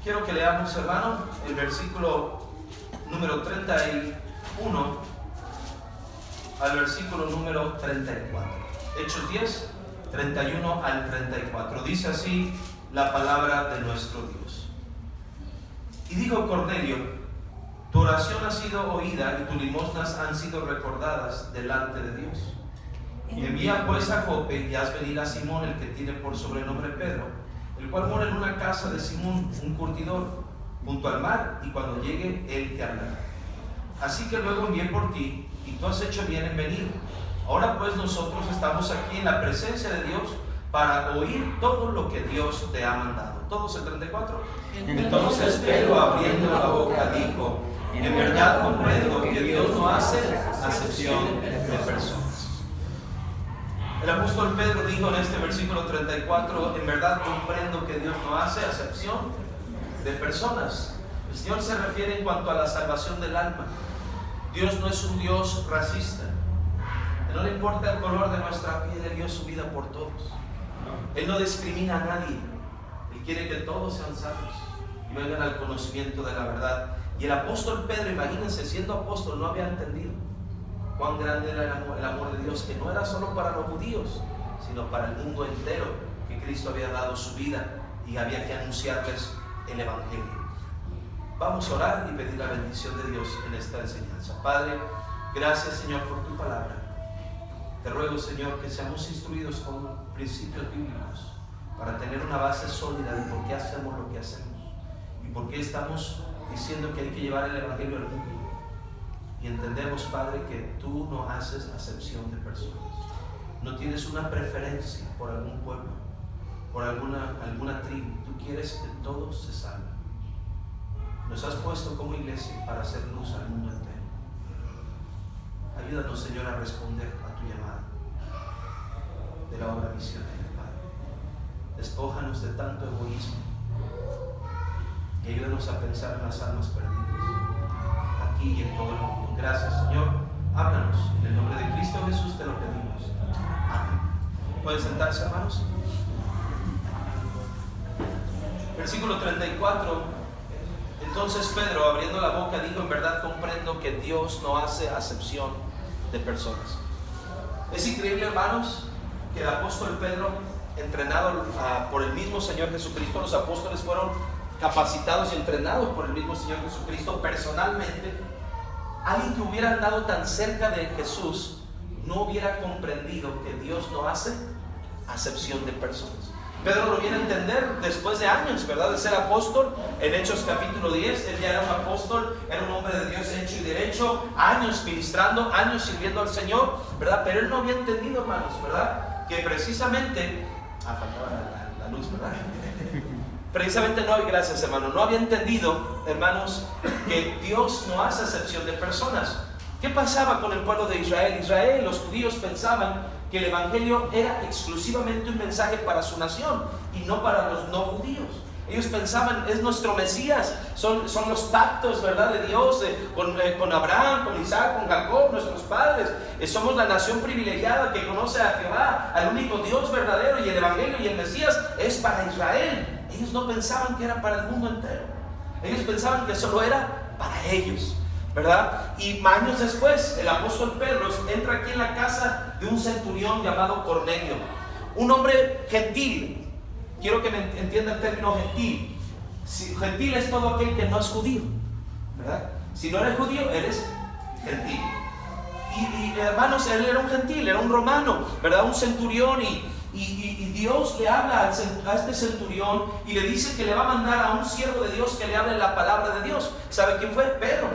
Quiero que leamos, hermano, el versículo número 31 al versículo número 34. Hechos 10, 31 al 34. Dice así la palabra de nuestro Dios. Y dijo Cornelio: tu oración ha sido oída y tus limosnas han sido recordadas delante de Dios. Envía pues a Jope y haz venir a Simón, el que tiene por sobrenombre Pedro, el cual mora en una casa de Simón, un curtidor, junto al mar, y cuando llegue él te hablará. Así que luego envié por ti, y tú has hecho bien en venir. Ahora pues nosotros estamos aquí en la presencia de Dios para oír todo lo que Dios te ha mandado. Todos el 34. Entonces Pedro, abriendo la boca, dijo: en verdad comprendo que Dios no hace acepción de personas. El apóstol Pedro dijo en este versículo 34: en verdad comprendo que Dios no hace acepción de personas. El Señor se refiere en cuanto a la salvación del alma. Dios no es un Dios racista. No le importa el color de nuestra piel, Él dio su vida por todos. Él no discrimina a nadie. Él quiere que todos sean salvos y vengan al conocimiento de la verdad. Y el apóstol Pedro, imagínense, siendo apóstol, no había entendido cuán grande era el amor de Dios, que no era solo para los judíos, sino para el mundo entero, que Cristo había dado su vida y había que anunciarles el Evangelio. Vamos a orar y pedir la bendición de Dios en esta enseñanza. Padre, gracias, Señor, por tu palabra. Te ruego, Señor, que seamos instruidos con principios bíblicos para tener una base sólida de por qué hacemos lo que hacemos y por qué estamos diciendo que hay que llevar el Evangelio al mundo. Y entendemos, Padre, que tú no haces acepción de personas. No tienes una preferencia por algún pueblo, por alguna tribu. Tú quieres que todos se salven. Nos has puesto como iglesia para hacer luz al mundo entero. Ayúdanos, Señor, a responder a tu llamada de la obra misionera, Padre. Despójanos de tanto egoísmo y ayúdanos a pensar en las almas perdidas, aquí y en todo el mundo. Gracias, Señor. Háblanos. En el nombre de Cristo Jesús te lo pedimos. Amén. ¿Pueden sentarse, hermanos? Versículo 34. Entonces Pedro, abriendo la boca, dijo: en verdad comprendo que Dios no hace acepción de personas. Es increíble, hermanos, que el apóstol Pedro, entrenado por el mismo Señor Jesucristo, los apóstoles fueron capacitados y entrenados por el mismo Señor Jesucristo personalmente. Alguien que hubiera andado tan cerca de Jesús no hubiera comprendido que Dios no hace acepción de personas. Pedro lo viene a entender después de años, ¿verdad?, de ser apóstol. En Hechos capítulo 10, él ya era un apóstol, era un hombre de Dios hecho y derecho, años ministrando, años sirviendo al Señor, ¿verdad? Pero él no había entendido, hermanos, ¿verdad?, que precisamente... faltaba la luz, ¿verdad? Precisamente no, gracias, hermano, no había entendido, hermanos, que Dios no hace acepción de personas. ¿Qué pasaba con el pueblo de Israel? Israel, los judíos pensaban que el Evangelio era exclusivamente un mensaje para su nación y no para los no judíos. Ellos pensaban: es nuestro Mesías, son los pactos, ¿verdad?, de Dios con Abraham, con Isaac, con Jacob, nuestros padres. Somos la nación privilegiada que conoce a Jehová, al único Dios verdadero, y el Evangelio y el Mesías es para Israel. Ellos no pensaban que era para el mundo entero. Ellos pensaban que solo era para ellos, ¿verdad? Y años después, el apóstol Pedro entra aquí en la casa de un centurión llamado Cornelio, un hombre gentil. Quiero que me entienda el término gentil. Gentil es todo aquel que no es judío, ¿verdad? Si no eres judío, eres gentil. Y hermanos, él era un gentil, era un romano, ¿verdad? Un centurión, y Dios le habla a este centurión y le dice que le va a mandar a un siervo de Dios que le hable la palabra de Dios. ¿Sabe quién fue? Pedro.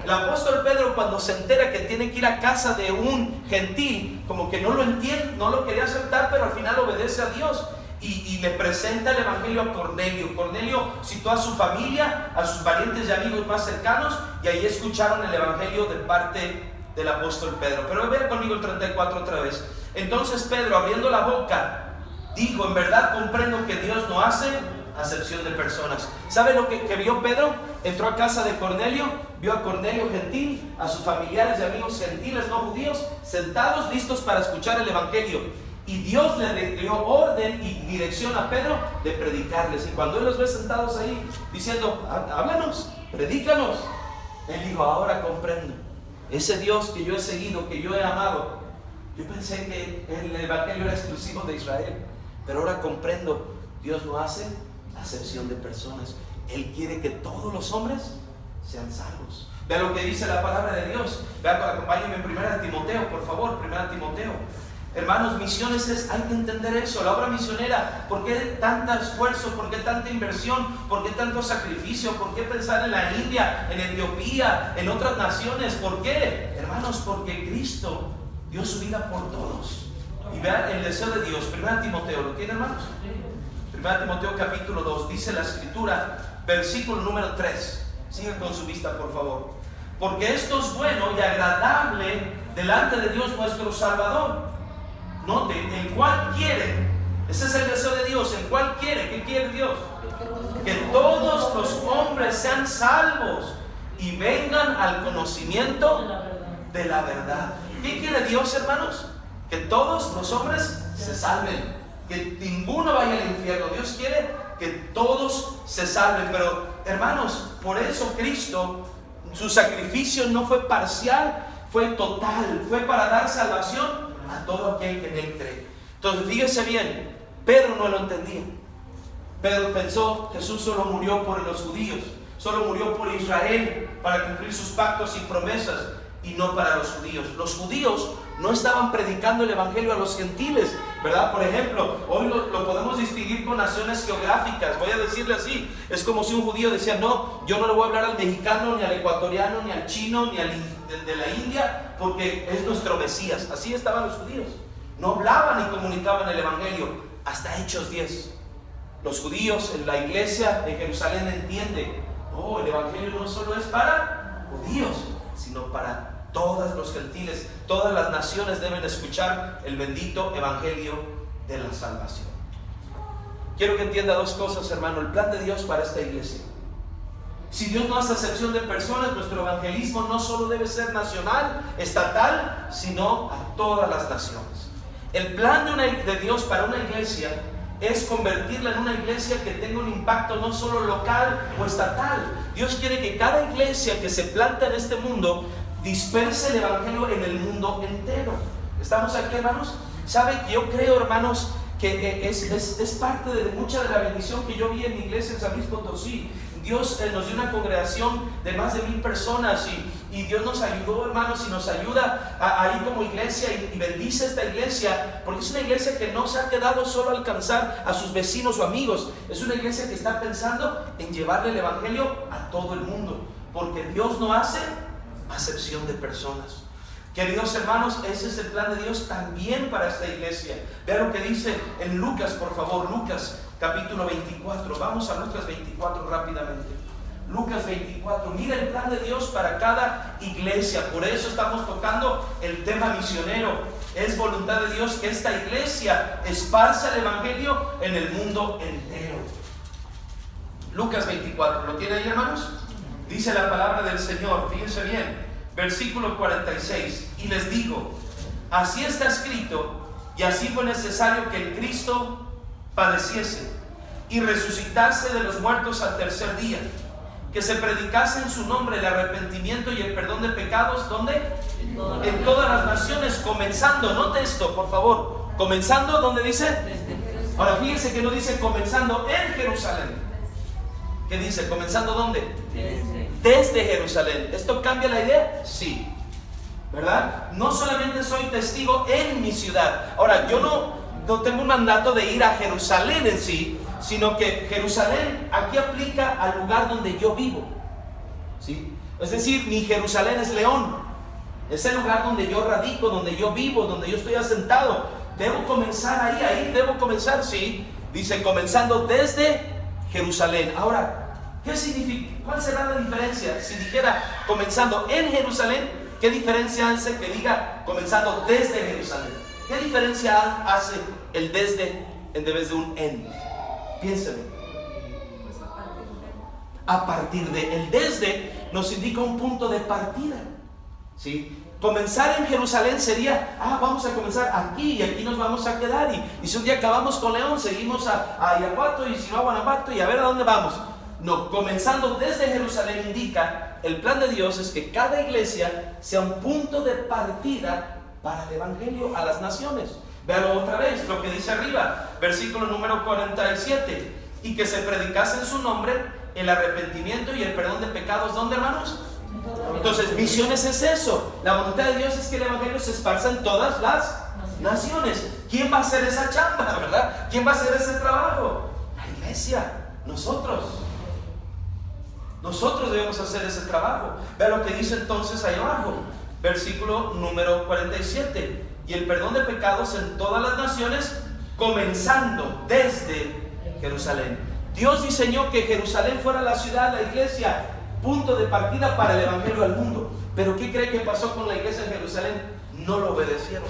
El apóstol Pedro, cuando se entera que tiene que ir a casa de un gentil, como que no lo entiende, no lo quería aceptar, pero al final obedece a Dios y le presenta el Evangelio a Cornelio. Cornelio citó a su familia, a sus parientes y amigos más cercanos, y ahí escucharon el Evangelio de parte del apóstol Pedro. Pero vean conmigo el 34 otra vez. Entonces Pedro, abriendo la boca, dijo: en verdad comprendo que Dios no hace acepción de personas. ¿Sabe lo que vio Pedro? Entró a casa de Cornelio, vio a Cornelio gentil, a sus familiares y amigos gentiles no judíos, sentados listos para escuchar el Evangelio. Y Dios le dio orden y dirección a Pedro de predicarles. Y cuando él los ve sentados ahí diciendo, háblanos, predícanos, él dijo, ahora comprendo. Ese Dios que yo he seguido, que yo he amado, yo pensé que el evangelio era exclusivo de Israel, pero ahora comprendo, Dios no hace acepción de personas. Él quiere que todos los hombres sean salvos. Vea lo que dice la palabra de Dios. Vean, acompáñenme en 1 Timoteo, por favor, 1 Timoteo. Hermanos, misiones hay que entender eso, la obra misionera. ¿Por qué tanto esfuerzo? ¿Por qué tanta inversión? ¿Por qué tanto sacrificio? ¿Por qué pensar en la India, en Etiopía, en otras naciones? ¿Por qué? Hermanos, porque Cristo dio su vida por todos. Y vean el deseo de Dios. 1 Timoteo, ¿lo tiene, hermanos? 1 Timoteo capítulo 2, dice la escritura, versículo número 3. Sigan con su vista, por favor. Porque esto es bueno y agradable delante de Dios nuestro Salvador. Note, el cual quiere, ese es el deseo de Dios, el cual quiere, ¿qué quiere Dios? Que todos los hombres sean salvos y vengan al conocimiento de la verdad. ¿Qué quiere Dios, hermanos? Que todos los hombres se salven, que ninguno vaya al infierno. Dios quiere que todos se salven, pero hermanos, por eso Cristo, su sacrificio no fue parcial, fue total, fue para dar salvación a todo aquel que en él cree. Entonces fíjese bien, Pedro no lo entendía. Pedro pensó, Jesús solo murió por los judíos, solo murió por Israel para cumplir sus pactos y promesas, y no para los judíos. Los judíos no estaban predicando el evangelio a los gentiles, ¿verdad? Por ejemplo, hoy lo podemos distinguir con naciones geográficas. Voy a decirle así, es como si un judío decía, no, yo no le voy a hablar al mexicano, ni al ecuatoriano, ni al chino, ni al de la India, porque es nuestro Mesías. Así estaban los judíos, no hablaban ni comunicaban el evangelio. Hasta Hechos 10, los judíos en la iglesia de Jerusalén entienden, oh, el evangelio no solo es para judíos, sino para todos los gentiles. Todas las naciones deben escuchar el bendito evangelio de la salvación. Quiero que entienda dos cosas, hermano. El plan de Dios para esta iglesia: si Dios no hace acepción de personas, nuestro evangelismo no solo debe ser nacional, estatal, sino a todas las naciones. El plan de Dios para una iglesia es convertirla en una iglesia que tenga un impacto no solo local o estatal. Dios quiere que cada iglesia que se planta en este mundo disperse el evangelio en el mundo entero. ¿Estamos aquí, hermanos? ¿Sabe que yo creo, hermanos, que es parte de mucha de la bendición que yo vi en mi iglesia en San Luis Potosí? Dios nos dio una congregación de más de 1000 personas y Dios nos ayudó, hermanos, y nos ayuda ahí como iglesia y bendice esta iglesia, porque es una iglesia que no se ha quedado solo a alcanzar a sus vecinos o amigos. Es una iglesia que está pensando en llevarle el evangelio a todo el mundo, porque Dios no hace acepción de personas. Queridos hermanos, ese es el plan de Dios también para esta iglesia. Vean lo que dice en Lucas, por favor, Lucas capítulo 24. Vamos a Lucas 24 rápidamente. Lucas 24, mira el plan de Dios para cada iglesia. Por eso estamos tocando el tema misionero. Es voluntad de Dios que esta iglesia esparza el evangelio en el mundo entero. Lucas 24, ¿lo tiene ahí, hermanos? Dice la palabra del Señor, fíjense bien, versículo 46, y les digo, así está escrito, y así fue necesario que el Cristo padeciese y resucitase de los muertos al tercer día, que se predicase en su nombre el arrepentimiento y el perdón de pecados. ¿Dónde? En todas las naciones, comenzando, note esto, por favor, comenzando, ¿dónde dice? Ahora fíjense que no dice comenzando en Jerusalén. ¿Qué dice? ¿Comenzando dónde? Desde Jerusalén. ¿Esto cambia la idea? Sí, ¿verdad? No solamente soy testigo en mi ciudad. Ahora, yo no tengo un mandato de ir a Jerusalén en sí, sino que Jerusalén aquí aplica al lugar donde yo vivo, ¿sí? Es decir, mi Jerusalén es León, es el lugar donde yo radico, donde yo vivo, donde yo estoy asentado. Debo comenzar ahí debo comenzar, sí. Dice comenzando desde Jerusalén. Ahora, ¿qué significa? ¿Cuál será la diferencia? Si dijera comenzando en Jerusalén, ¿qué diferencia hace que diga comenzando desde Jerusalén? ¿Qué diferencia hace el desde en vez de un en? Piénselo. A partir de. El desde nos indica un punto de partida. ¿sí? Comenzar en Jerusalén sería, vamos a comenzar aquí y aquí nos vamos a quedar. Y si un día acabamos con León, seguimos a Irapuato, y si no a Guanajuato, y a ver a dónde vamos. No, comenzando desde Jerusalén indica, el plan de Dios es que cada iglesia sea un punto de partida para el evangelio a las naciones. Véanlo otra vez, lo que dice arriba, versículo número 47. Y que se predicase en su nombre el arrepentimiento y el perdón de pecados. ¿Dónde, hermanos? Entonces, misiones es eso. La voluntad de Dios es que el evangelio se esparza en todas las naciones. ¿Quién va a hacer esa chamba, verdad? ¿Quién va a hacer ese trabajo? La iglesia, nosotros. Nosotros debemos hacer ese trabajo. Vean lo que dice entonces ahí abajo, versículo número 47. Y el perdón de pecados en todas las naciones, comenzando desde Jerusalén. Dios diseñó que Jerusalén fuera la ciudad, la iglesia, punto de partida para el evangelio al mundo. Pero ¿qué cree que pasó con la iglesia en Jerusalén? No lo obedecieron.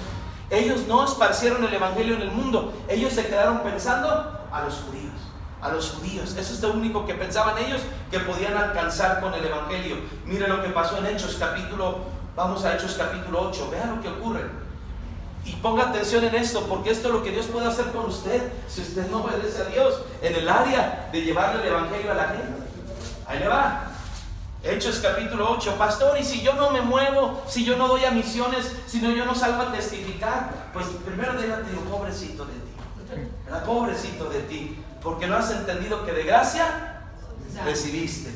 Ellos no esparcieron el evangelio en el mundo. Ellos se quedaron pensando a los judíos. A los judíos, eso es lo único que pensaban ellos que podían alcanzar con el evangelio. Mire lo que pasó en Hechos capítulo, vamos a Hechos capítulo 8, vean lo que ocurre. Y ponga atención en esto, porque esto es lo que Dios puede hacer con usted si usted no obedece a Dios en el área de llevarle el evangelio a la gente. Ahí le va. Hechos capítulo 8. Pastor, y si yo no me muevo, si yo no doy a misiones, si no, yo no salgo a testificar, pues primero déjate, digo, pobrecito de ti, ¿verdad? Pobrecito de ti, porque no has entendido que de gracia recibiste,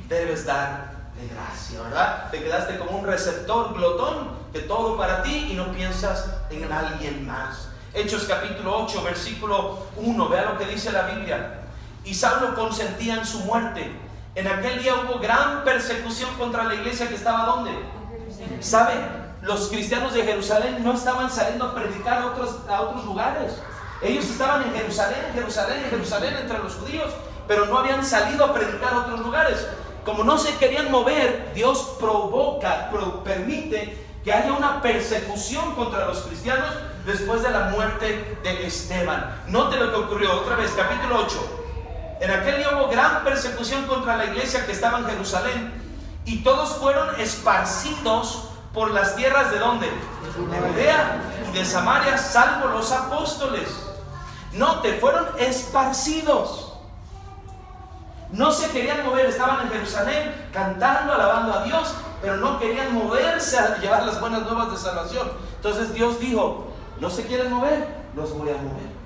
debes dar de gracia, ¿verdad? Te quedaste como un receptor glotón, que todo para ti y no piensas en alguien más. Hechos capítulo 8, versículo 1, vea lo que dice la Biblia. Y Saulo consentía en su muerte. En aquel día hubo gran persecución contra la iglesia que estaba ¿dónde? ¿Saben? Los cristianos de Jerusalén no estaban saliendo a predicar a otros lugares. Ellos estaban en Jerusalén entre los judíos, pero no habían salido a predicar a otros lugares. Como no se querían mover, Dios permite que haya una persecución contra los cristianos después de la muerte de Esteban. Note lo que ocurrió otra vez, capítulo 8. En aquel día hubo gran persecución contra la iglesia que estaba en Jerusalén, y todos fueron esparcidos por las tierras de ¿dónde? De Judea y de Samaria, salvo los apóstoles. Note, fueron esparcidos. No se querían mover, estaban en Jerusalén cantando, alabando a Dios, pero no querían moverse a llevar las buenas nuevas de salvación. Entonces Dios dijo, no se quieren mover, los voy a mover.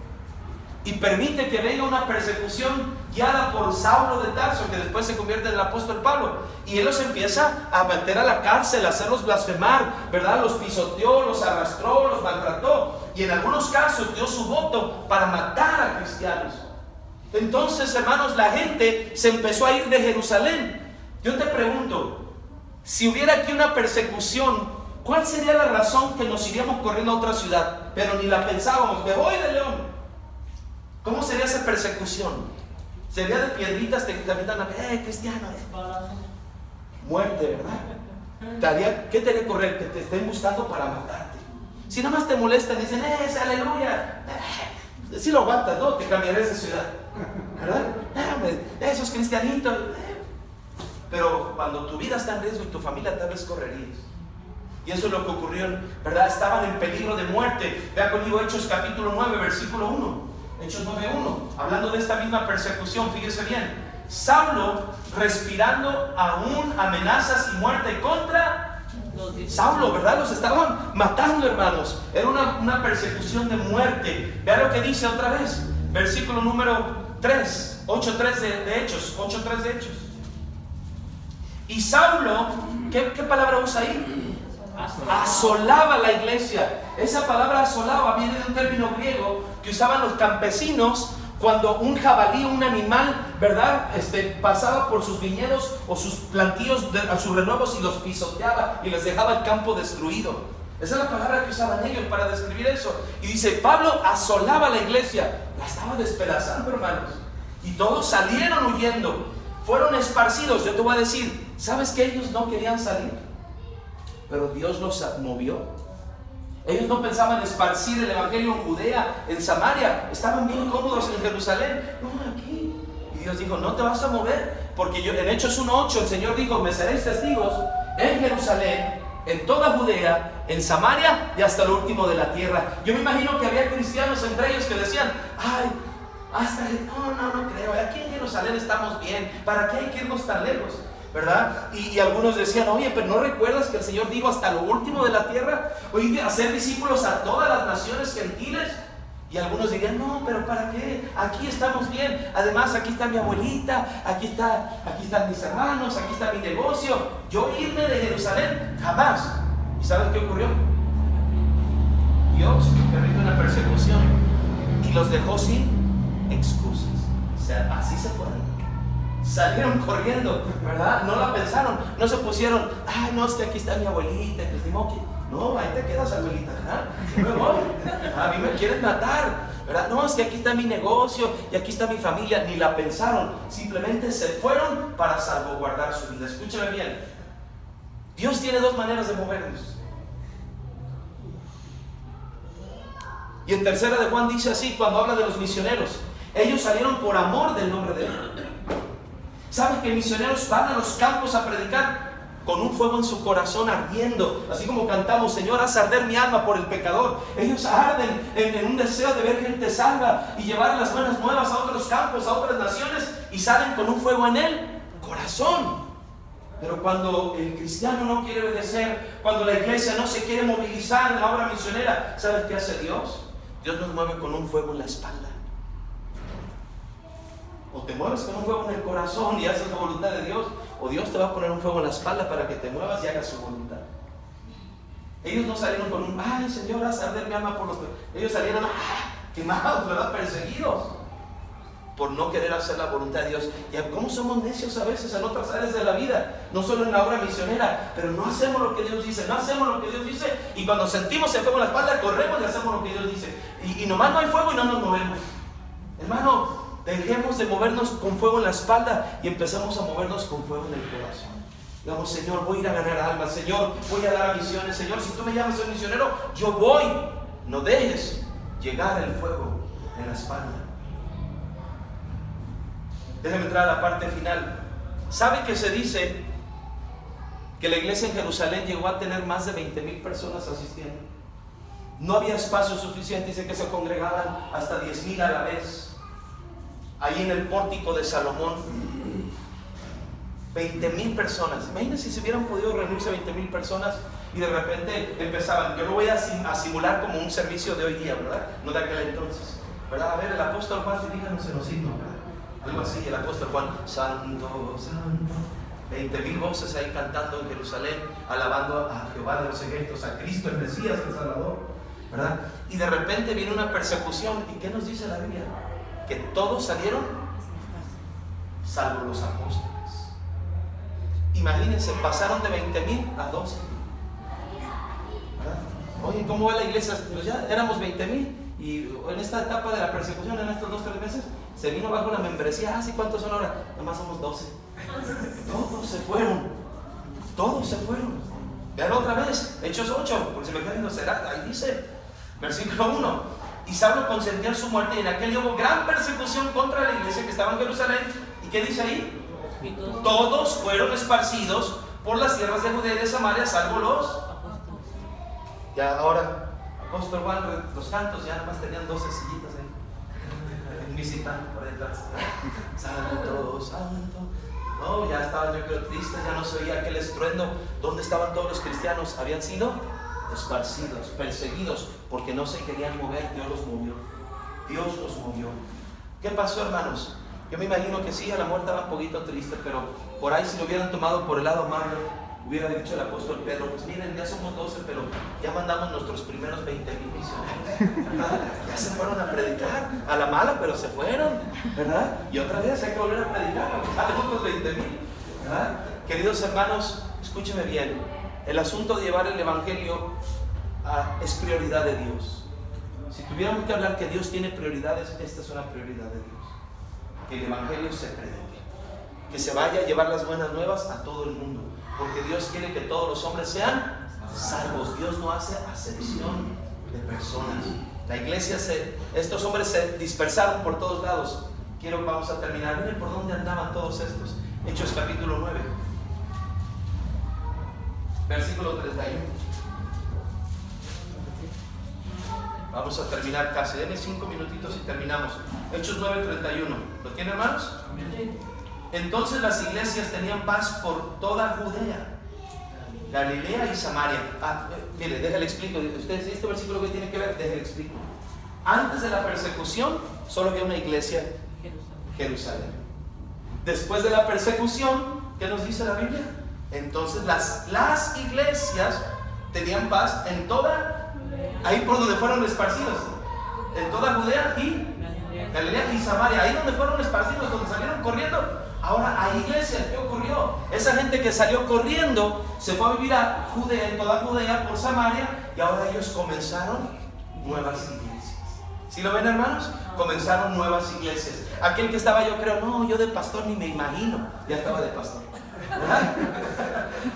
Y permite que venga una persecución guiada por Saulo de Tarso, que después se convierte en el apóstol Pablo. Y él los empieza a meter a la cárcel, a hacerlos blasfemar, ¿verdad? Los pisoteó, los arrastró, los maltrató. Y en algunos casos dio su voto para matar a cristianos. Entonces, hermanos, la gente se empezó a ir de Jerusalén. Yo te pregunto, si hubiera aquí una persecución, ¿cuál sería la razón que nos iríamos corriendo a otra ciudad? Pero ni la pensábamos, me voy de León. ¿Cómo sería esa persecución? Sería de piedritas que te avientan a cristiano, muerte, ¿verdad? ¿Qué te haría correr? Que te estén buscando para matarte. Si nada más te molestan, dicen, aleluya, si lo aguantas, ¿no? Te cambiaré de ciudad, ¿verdad? Esos cristianitos. Pero cuando tu vida está en riesgo y tu familia, tal vez correrías. Y eso es lo que ocurrió, ¿verdad? Estaban en peligro de muerte. Vea conmigo Hechos capítulo 9, versículo 1. Hechos 9:1, hablando de esta misma persecución, fíjese bien. Saulo respirando aún amenazas y muerte contra Saulo, ¿verdad? Los estaban matando, hermanos. Era una persecución de muerte. Vean lo que dice otra vez, versículo número 3, 8:3 de Hechos, 8:3 de Hechos. Y Saulo, ¿qué palabra usa ahí? Asolaba la iglesia. Esa palabra asolaba viene de un término griego que usaban los campesinos cuando un jabalí, un animal, ¿verdad? Pasaba por sus viñedos o sus plantíos, a sus renuevos, y los pisoteaba y les dejaba el campo destruido. Esa es la palabra que usaban ellos para describir eso. Y dice, Pablo asolaba la iglesia, la estaba despedazando, hermanos. Y todos salieron huyendo, fueron esparcidos. Yo te voy a decir, ¿sabes que ellos no querían salir? Pero Dios los movió. Ellos no pensaban esparcir el evangelio en Judea, en Samaria. Estaban bien cómodos en Jerusalén. No, aquí. Y Dios dijo, no te vas a mover, porque en Hechos 1:8 el Señor dijo, me seréis testigos en Jerusalén, en toda Judea, en Samaria y hasta lo último de la tierra. Yo me imagino que había cristianos entre ellos que decían, ay, no creo, aquí en Jerusalén estamos bien, ¿para qué hay que irnos tan lejos? ¿Verdad? Y algunos decían, oye, pero ¿no recuerdas que el Señor dijo hasta lo último de la tierra? Oye, hacer discípulos a todas las naciones gentiles. Y algunos dirían, no, pero ¿para qué? Aquí estamos bien. Además, aquí está mi abuelita, aquí están mis hermanos, aquí está mi negocio. Yo irme de Jerusalén, jamás. ¿Y sabes qué ocurrió? Dios permitió una persecución y los dejó sin excusas. O sea, así se fueron. Salieron corriendo, ¿verdad? No la pensaron, no se pusieron, ay, no, es que aquí está mi abuelita, que no, ahí te quedas, abuelita, ¿verdad? Yo me voy, a mí me quieren matar, ¿verdad? No, es que aquí está mi negocio y aquí está mi familia. Ni la pensaron, simplemente se fueron para salvaguardar su vida. Escúchame bien, Dios tiene dos maneras de movernos. Y en tercera de Juan dice así, cuando habla de los misioneros, ellos salieron por amor del nombre de Dios. ¿Sabes que misioneros van a los campos a predicar con un fuego en su corazón ardiendo? Así como cantamos, Señor, haz arder mi alma por el pecador. Ellos arden en un deseo de ver gente salva y llevar las buenas nuevas a otros campos, a otras naciones, y salen con un fuego en el corazón. Pero cuando el cristiano no quiere obedecer, cuando la iglesia no se quiere movilizar en la obra misionera, ¿sabes qué hace Dios? Dios nos mueve con un fuego en la espalda. O te mueves con un fuego en el corazón y haces la voluntad de Dios, o Dios te va a poner un fuego en la espalda para que te muevas y hagas su voluntad. Ellos no salieron con un, ay, Señor, haz arder mi alma por los... Ellos salieron quemados, ¿verdad? Perseguidos por no querer hacer la voluntad de Dios. Y cómo somos necios a veces en otras áreas de la vida, no solo en la obra misionera, pero no hacemos lo que Dios dice, y cuando sentimos el fuego en la espalda, corremos y hacemos lo que Dios dice. Y nomás no hay fuego y no nos movemos. Hermano, dejemos de movernos con fuego en la espalda y empezamos a movernos con fuego en el corazón. Digamos, Señor, voy a ir a ganar almas, Señor, voy a dar misiones, Señor, si tú me llamas a ser misionero, yo voy. No dejes llegar el fuego en la espalda. Déjame entrar a la parte final. ¿Sabe que se dice que la iglesia en Jerusalén llegó a tener más de 20,000 personas asistiendo? No había espacio suficiente, dice que se congregaban hasta 10,000 a la vez. Ahí en el pórtico de Salomón, 20,000 personas. Imagínense si se hubieran podido reunirse 20,000 personas y de repente empezaban. Yo lo voy a simular como un servicio de hoy día, ¿verdad? No de aquel entonces, ¿verdad? A ver, el apóstol Juan, diríjanos en los himnos, ¿verdad? Algo así, el apóstol Juan, santo, santo. 20,000 voces ahí cantando en Jerusalén, alabando a Jehová de los ejércitos, a Cristo el Mesías, el Salvador, ¿verdad? Y de repente viene una persecución. ¿Y qué nos dice la Biblia? Que todos salieron salvo los apóstoles. Imagínense, pasaron de 20,000 a 12. Oye, ¿cómo va la iglesia? Pues ya éramos 20,000 y en esta etapa de la persecución, en estos 2-3 meses, se vino bajo una membresía. ¿Sí cuántos son ahora? Nomás somos 12. Todos se fueron. Vean otra vez, Hechos 8, porque se me queda viendo, será, ahí dice, versículo 1. Y Saulo consentía en su muerte, y en aquel hubo gran persecución contra la iglesia que estaba en Jerusalén. ¿Y qué dice ahí? Todos fueron esparcidos por las tierras de Judea y de Samaria, salvo los apóstoles. Ya ahora, apóstol Juan, los cantos ya nomás tenían 12 sillitas ahí, visitando por detrás. Santo, santo. No, ya estaban, yo creo, tristes, ya no se oía aquel estruendo. ¿Dónde estaban todos los cristianos? Habían sido esparcidos, perseguidos, porque no se querían mover. Dios los movió. ¿Qué pasó, hermanos? Yo me imagino que sí, a la muerte estaba un poquito triste, pero por ahí si lo hubieran tomado por el lado amable, hubiera dicho el apóstol Pedro, pues miren, ya somos 12, pero ya mandamos nuestros primeros 20,000 misioneros, ¿verdad? Ya se fueron a predicar, a la mala, pero se fueron, ¿verdad? Y otra vez hay que volver a predicar, a otros 20,000, ¿verdad? Queridos hermanos, escúcheme bien, el asunto de llevar el evangelio es prioridad de Dios. Si tuviéramos que hablar que Dios tiene prioridades, esta es una prioridad de Dios. Que el evangelio se predique, que se vaya a llevar las buenas nuevas a todo el mundo, porque Dios quiere que todos los hombres sean salvos. Dios no hace acepción de personas. La iglesia, estos hombres se dispersaron por todos lados. Vamos a terminar. Miren por dónde andaban todos estos. Hechos capítulo 9. versículo 31. Vamos a terminar casi. Denme 5 minutitos y terminamos. Hechos 9:31. ¿Lo tienen, hermanos? Entonces las iglesias tenían paz por toda Judea, Galilea y Samaria. Mire, déjale explico. Ustedes, este versículo que tiene que ver, déjale explico. Antes de la persecución, solo había una iglesia, Jerusalén. Después de la persecución, ¿qué nos dice la Biblia? Entonces las iglesias tenían paz en toda, ahí por donde fueron esparcidos, en toda Judea y Galilea y Samaria, ahí donde fueron esparcidos, donde salieron corriendo. Ahora hay iglesias. ¿Qué ocurrió? Esa gente que salió corriendo se fue a vivir a Judea, en toda Judea, por Samaria, y ahora ellos comenzaron nuevas iglesias. ¿Sí lo ven, hermanos? Comenzaron nuevas iglesias. Aquel que estaba, yo creo, no, yo de pastor ni me imagino, ya estaba de pastor, ¿verdad?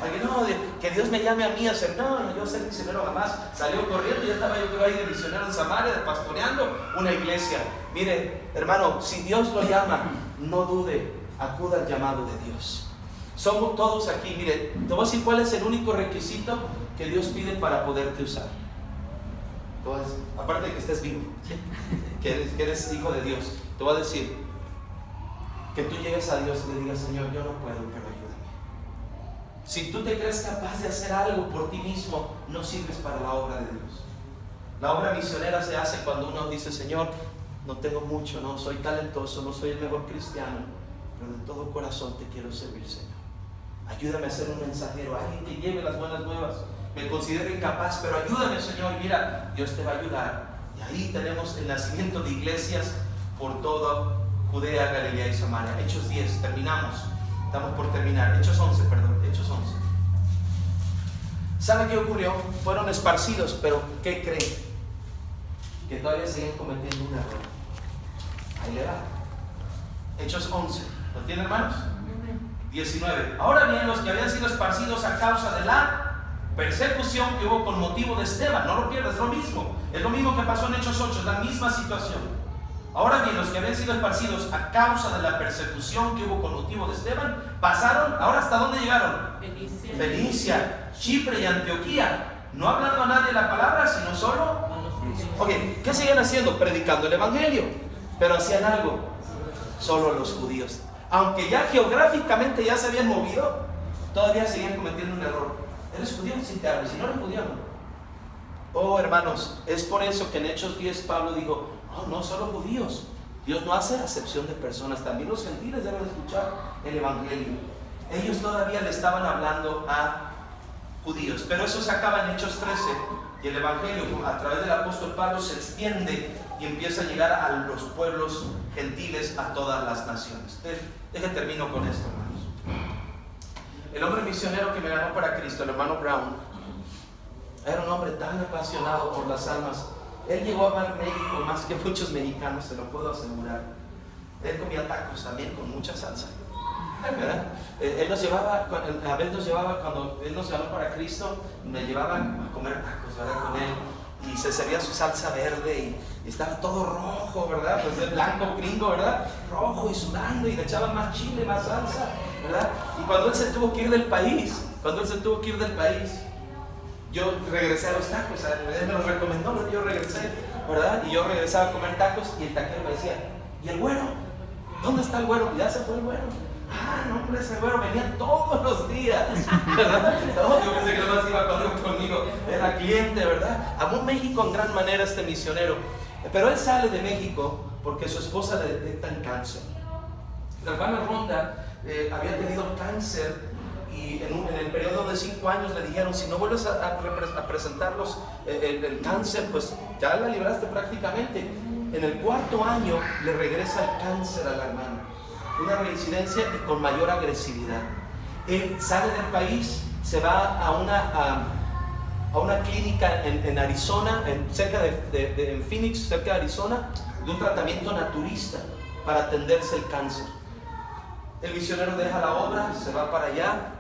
Aquí no, que Dios me llame a mí a ser, no, yo ser misionero jamás. Salió corriendo y ya estaba yo creo ahí de misionero en Samaria, de pastoreando una iglesia. Mire, hermano, si Dios lo llama, no dude, acuda al llamado de Dios. Somos todos aquí. Mire, te voy a decir cuál es el único requisito que Dios pide para poderte usar. Entonces, aparte de que estés vivo, que eres hijo de Dios, te voy a decir que tú llegues a Dios y le digas: Señor, yo no puedo, pero ayúdame. Si tú te crees capaz de hacer algo por ti mismo, no sirves para la obra de Dios. La obra misionera se hace cuando uno dice: Señor, no tengo mucho, no soy talentoso, no soy el mejor cristiano, pero de todo corazón te quiero servir, Señor. Ayúdame a ser un mensajero, alguien que lleve las buenas nuevas. Me considero incapaz, pero ayúdame, Señor. Mira, Dios te va a ayudar. Y ahí tenemos el nacimiento de iglesias por toda Judea, Galilea y Samaria. Hechos 10, terminamos. Estamos por terminar. Hechos 11, perdón. Hechos 11. ¿Sabe qué ocurrió? Fueron esparcidos, pero ¿qué creen? Que todavía siguen cometiendo un error. Ahí le va. Hechos 11. ¿Lo tienen, hermanos? 19. Ahora bien, los que habían sido esparcidos a causa de la persecución que hubo con motivo de Esteban, no lo pierdas, es lo mismo que pasó en Hechos 8, es la misma situación. Ahora bien, los que habían sido esparcidos a causa de la persecución que hubo con motivo de Esteban, pasaron, ahora ¿hasta dónde llegaron? Fenicia, Chipre y Antioquía, no hablando a nadie la palabra, sino solo. Ok, ¿qué siguen haciendo? Predicando el evangelio, pero hacían algo, solo los judíos. Aunque ya geográficamente ya se habían movido, todavía seguían cometiendo un error. ¿Eres judío? Sí te hablo. Si no eres judío, no. Oh, hermanos, es por eso que en Hechos 10 Pablo dijo: no solo judíos. Dios no hace acepción de personas. También los gentiles deben escuchar el evangelio. Ellos todavía le estaban hablando a judíos. Pero eso se acaba en Hechos 13. Y el evangelio, a través del apóstol Pablo, se extiende y empieza a llegar a los pueblos gentiles, a todas las naciones. Deje termino con esto, hermanos. El hombre misionero que me ganó para Cristo, el hermano Brown, era un hombre tan apasionado por las almas. Él llegó a amar México más que muchos mexicanos, se lo puedo asegurar. Él comía tacos también con mucha salsa, ¿verdad? Él nos llevaba, a veces nos llevaba, cuando él nos ganó para Cristo, me llevaba a comer tacos, ¿verdad? Con él. Y se servía su salsa verde y estaba todo rojo, ¿verdad? Pues de blanco gringo, ¿verdad? Rojo y sudando, y le echaban más chile, más salsa, ¿verdad? Y cuando él se tuvo que ir del país, yo regresé a los tacos. Él me los recomendó, ¿no? Yo regresé, ¿verdad? Y yo regresaba a comer tacos y el taquero me decía: ¿y el güero? ¿Dónde está el güero? Ya se fue el güero. No, hombre, ese güero venía todos los días, ¿verdad? No, yo pensé que nomás iba conmigo, era cliente, ¿verdad? Amó México en gran manera este misionero. Pero él sale de México porque su esposa le detectan cáncer. La hermana Ronda había tenido cáncer, y en el periodo de 5 años le dijeron: si no vuelves a presentarlos el cáncer, pues ya la libraste prácticamente. En el 4.º año le regresa el cáncer a la hermana, una reincidencia y con mayor agresividad. Él sale del país, se va a una clínica en Arizona, en Phoenix, cerca de Arizona, de un tratamiento naturista para atenderse el cáncer. El misionero deja la obra, se va para allá.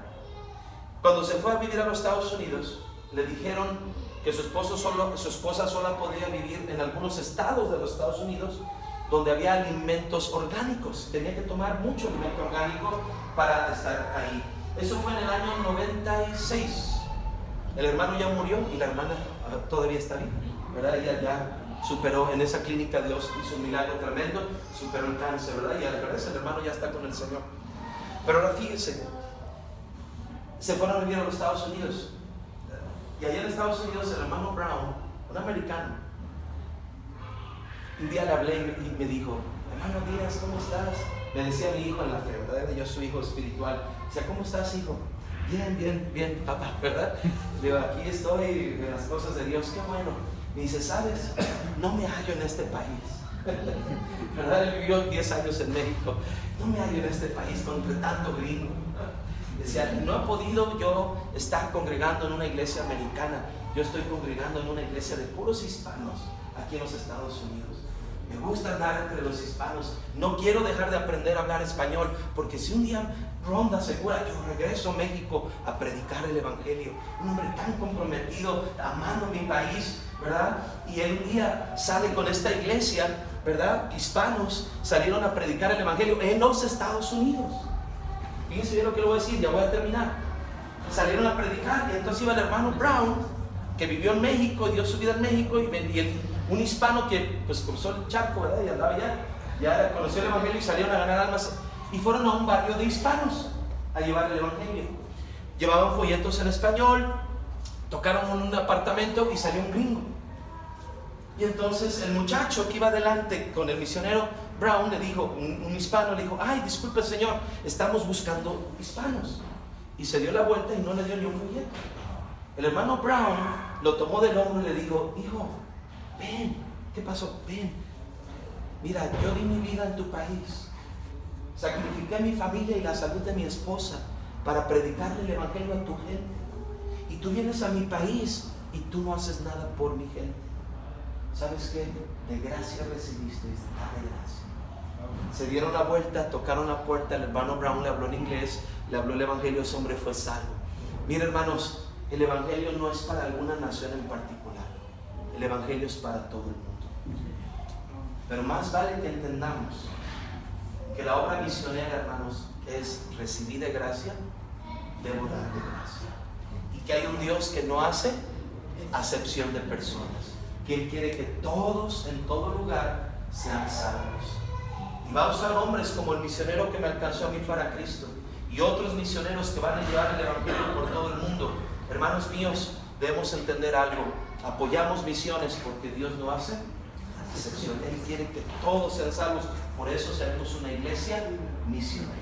Cuando se fue a vivir a los Estados Unidos, le dijeron que su esposa sola podía vivir en algunos estados de los Estados Unidos donde había alimentos orgánicos. Tenía que tomar mucho alimento orgánico para estar ahí. Eso fue en el año 96. El hermano ya murió y la hermana todavía está viva, ¿verdad? Ella ya superó en esa clínica, Dios hizo un milagro tremendo, superó el cáncer, ¿verdad? Y al revés, el hermano ya está con el Señor. Pero ahora fíjense, se fueron a vivir a los Estados Unidos. Y allá en Estados Unidos el hermano Brown, un americano, un día le hablé y me dijo, hermano Díaz, ¿cómo estás? Me decía mi hijo en la fe, ¿verdad? Yo soy hijo espiritual. Decía, ¿cómo estás, hijo? Bien, bien, bien, papá, ¿verdad? Le digo, aquí estoy en las cosas de Dios, qué bueno. Me dice, ¿sabes? No me hallo en este país. ¿Verdad? Él vivió 10 años en México. No me hallo en este país con tanto gringo. Decía, no he podido yo estar congregando en una iglesia americana. Yo estoy congregando en una iglesia de puros hispanos aquí en los Estados Unidos. Me gusta andar entre los hispanos. No quiero dejar de aprender a hablar español, porque si un día Ronda Segura, yo regreso a México a predicar el evangelio. Un hombre tan comprometido, amando mi país, ¿verdad? Y él un día sale con esta iglesia, ¿verdad? Hispanos salieron a predicar el evangelio en los Estados Unidos. Fíjense bien lo que le voy a decir, ya voy a terminar. Salieron a predicar y entonces iba el hermano Brown, que vivió en México, dio su vida en México, y un hispano que pues cruzó el charco, ¿verdad? Y andaba ya conoció el evangelio y salieron a ganar almas. Y fueron a un barrio de hispanos a llevar el evangelio. Llevaban folletos en español, tocaron en un apartamento y salió un gringo. Y entonces el muchacho que iba adelante con el misionero Brown le dijo, un hispano le dijo, ay, disculpe señor, estamos buscando hispanos. Y se dio la vuelta y no le dio ni un folleto. El hermano Brown lo tomó del hombro y le dijo, hijo, ven, ¿qué pasó? Ven, mira, yo di mi vida en tu país. Sacrifiqué mi familia y la salud de mi esposa para predicarle el evangelio a tu gente. Y tú vienes a mi país y tú no haces nada por mi gente. ¿Sabes qué? De gracia recibiste, de gracia. Se dieron la vuelta, tocaron la puerta, el hermano Brown le habló en inglés, le habló el evangelio, ese hombre fue salvo. Mira, hermanos, el evangelio no es para alguna nación en particular. El evangelio es para todo el mundo. Pero más vale que entendamos que la obra misionera, hermanos, es recibir de gracia, debo dar de gracia. Y que hay un Dios que no hace acepción de personas, que Él quiere que todos en todo lugar sean salvos. Y va a usar hombres como el misionero que me alcanzó a mí para Cristo y otros misioneros que van a llevar el evangelio por todo el mundo. Hermanos míos, debemos entender algo. Apoyamos misiones porque Dios no hace acepción. Él quiere que todos sean salvos. Por eso seremos una iglesia misionera.